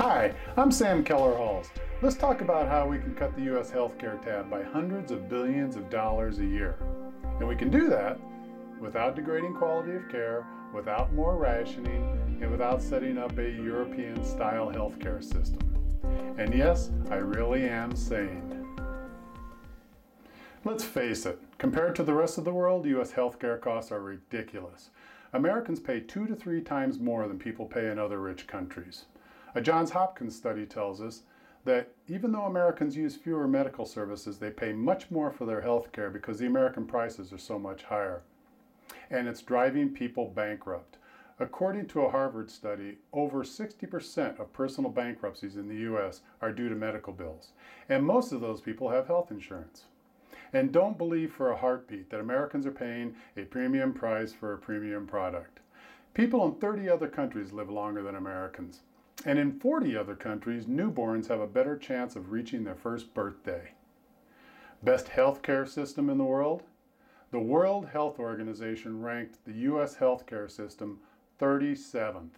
Hi, I'm Sam Keller-Halls. Let's talk about how we can cut the U.S. healthcare tab by hundreds of billions of dollars a year. And we can do that without degrading quality of care, without more rationing, and without setting up a European-style healthcare system. And yes, I really am sane. Let's face it, compared to the rest of the world, U.S. healthcare costs are ridiculous. Americans pay 2 to 3 times more than people pay in other rich countries. A Johns Hopkins study tells us that even though Americans use fewer medical services, they pay much more for their health care because the American prices are so much higher. And it's driving people bankrupt. According to a Harvard study, over 60% of personal bankruptcies in the U.S. are due to medical bills. And most of those people have health insurance. And don't believe for a heartbeat that Americans are paying a premium price for a premium product. People in 30 other countries live longer than Americans. And in 40 other countries, newborns have a better chance of reaching their first birthday. Best healthcare system in the world? The World Health Organization ranked the U.S. healthcare system 37th.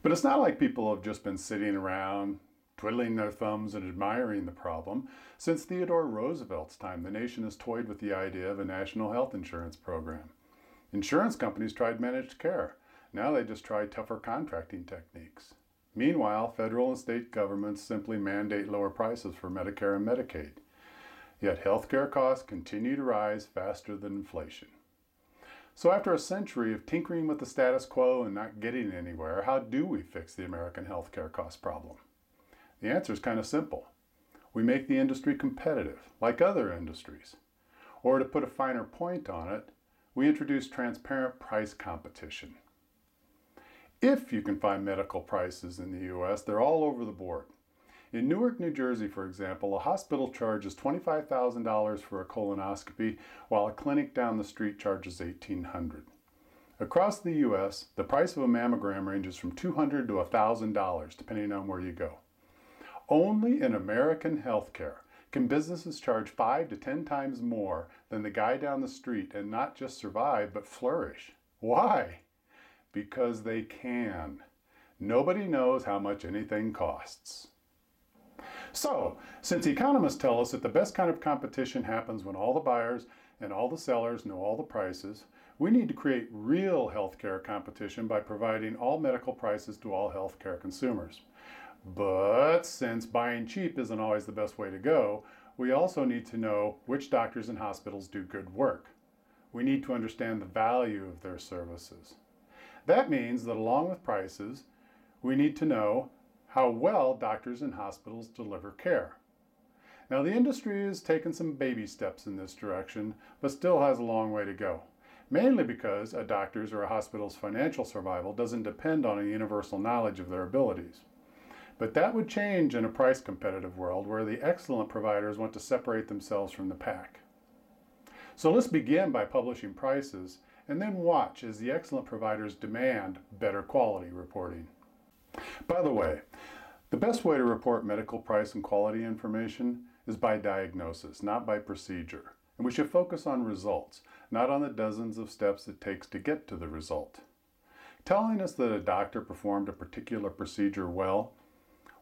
But it's not like people have just been sitting around, twiddling their thumbs and admiring the problem. Since Theodore Roosevelt's time, the nation has toyed with the idea of a national health insurance program. Insurance companies tried managed care. Now they just try tougher contracting techniques. Meanwhile, federal and state governments simply mandate lower prices for Medicare and Medicaid. Yet healthcare costs continue to rise faster than inflation. So after a century of tinkering with the status quo and not getting anywhere, how do we fix the American healthcare cost problem? The answer is kind of simple. We make the industry competitive, like other industries. Or to put a finer point on it, we introduce transparent price competition. If you can find medical prices in the U.S., they're all over the board. In Newark, New Jersey, for example, a hospital charges $25,000 for a colonoscopy, while a clinic down the street charges $1,800. Across the U.S., the price of a mammogram ranges from $200 to $1,000, depending on where you go. Only in American healthcare can businesses charge 5 to 10 times more than the guy down the street and not just survive, but flourish. Why? Because they can. Nobody knows how much anything costs. So, since economists tell us that the best kind of competition happens when all the buyers and all the sellers know all the prices, we need to create real healthcare competition by providing all medical prices to all healthcare consumers. But since buying cheap isn't always the best way to go, we also need to know which doctors and hospitals do good work. We need to understand the value of their services. That means that along with prices, we need to know how well doctors and hospitals deliver care. Now, the industry has taken some baby steps in this direction, but still has a long way to go. Mainly because a doctor's or a hospital's financial survival doesn't depend on a universal knowledge of their abilities. But that would change in a price-competitive world where the excellent providers want to separate themselves from the pack. So let's begin by publishing prices, and then watch as the excellent providers demand better quality reporting. By the way, the best way to report medical price and quality information is by diagnosis, not by procedure. And we should focus on results, not on the dozens of steps it takes to get to the result. Telling us that a doctor performed a particular procedure well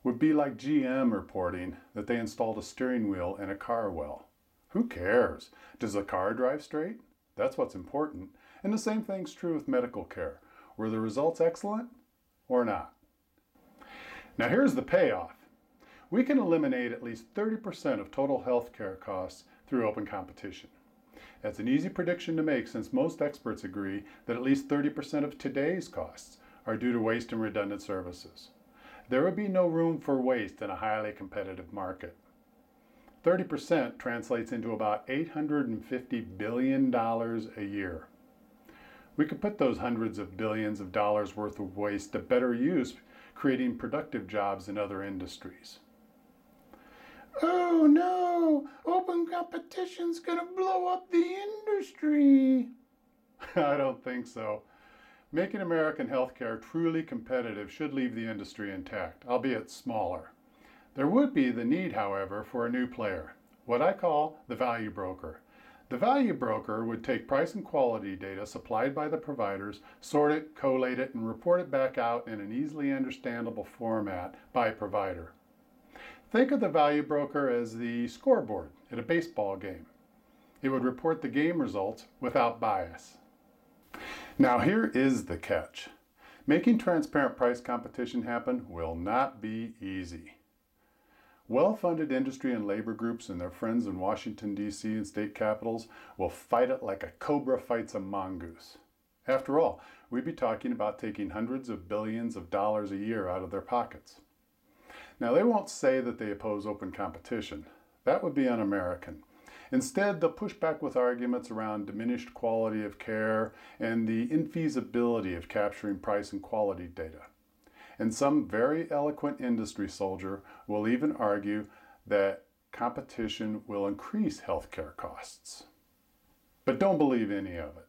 would be like GM reporting that they installed a steering wheel in a car well. Who cares? Does the car drive straight? That's what's important. And the same thing's true with medical care. Were the results excellent or not? Now here's the payoff. We can eliminate at least 30% of total healthcare costs through open competition. That's an easy prediction to make since most experts agree that at least 30% of today's costs are due to waste and redundant services. There would be no room for waste in a highly competitive market. 30% translates into about $850 billion a year. We could put those hundreds of billions of dollars worth of waste to better use, creating productive jobs in other industries. Oh no, open competition's gonna blow up the industry. I don't think so. Making American healthcare truly competitive should leave the industry intact, albeit smaller. There would be the need, however, for a new player, what I call the value broker. The value broker would take price and quality data supplied by the providers, sort it, collate it, and report it back out in an easily understandable format by provider. Think of the value broker as the scoreboard at a baseball game. It would report the game results without bias. Now here is the catch. Making transparent price competition happen will not be easy. Well-funded industry and labor groups and their friends in Washington, D.C. and state capitals will fight it like a cobra fights a mongoose. After all, we'd be talking about taking hundreds of billions of dollars a year out of their pockets. Now, they won't say that they oppose open competition. That would be un-American. Instead, they'll push back with arguments around diminished quality of care and the infeasibility of capturing price and quality data. And some very eloquent industry soldier will even argue that competition will increase healthcare costs. But don't believe any of it.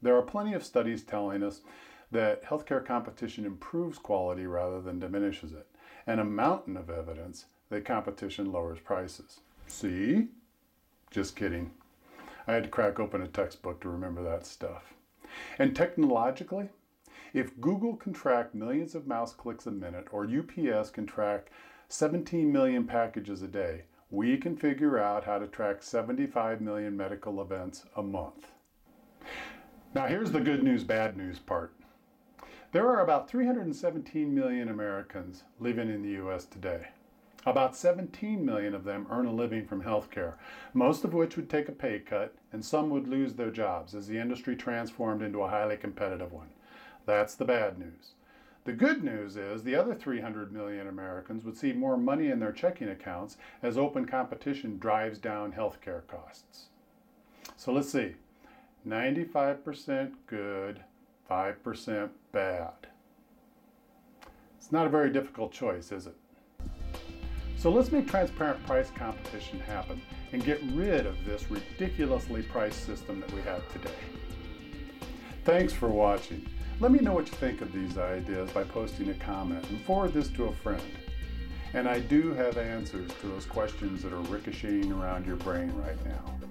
There are plenty of studies telling us that healthcare competition improves quality rather than diminishes it, and a mountain of evidence that competition lowers prices. See? Just kidding. I had to crack open a textbook to remember that stuff. And technologically, if Google can track millions of mouse clicks a minute, or UPS can track 17 million packages a day, we can figure out how to track 75 million medical events a month. Now here's the good news, bad news part. There are about 317 million Americans living in the US today. About 17 million of them earn a living from healthcare, most of which would take a pay cut, and some would lose their jobs as the industry transformed into a highly competitive one. That's the bad news. The good news is the other 300 million Americans would see more money in their checking accounts as open competition drives down healthcare costs. So let's see. 95% good, 5% bad. It's not a very difficult choice, is it? So let's make transparent price competition happen and get rid of this ridiculously priced system that we have today. Thanks for watching. Let me know what you think of these ideas by posting a comment and forward this to a friend. And I do have answers to those questions that are ricocheting around your brain right now.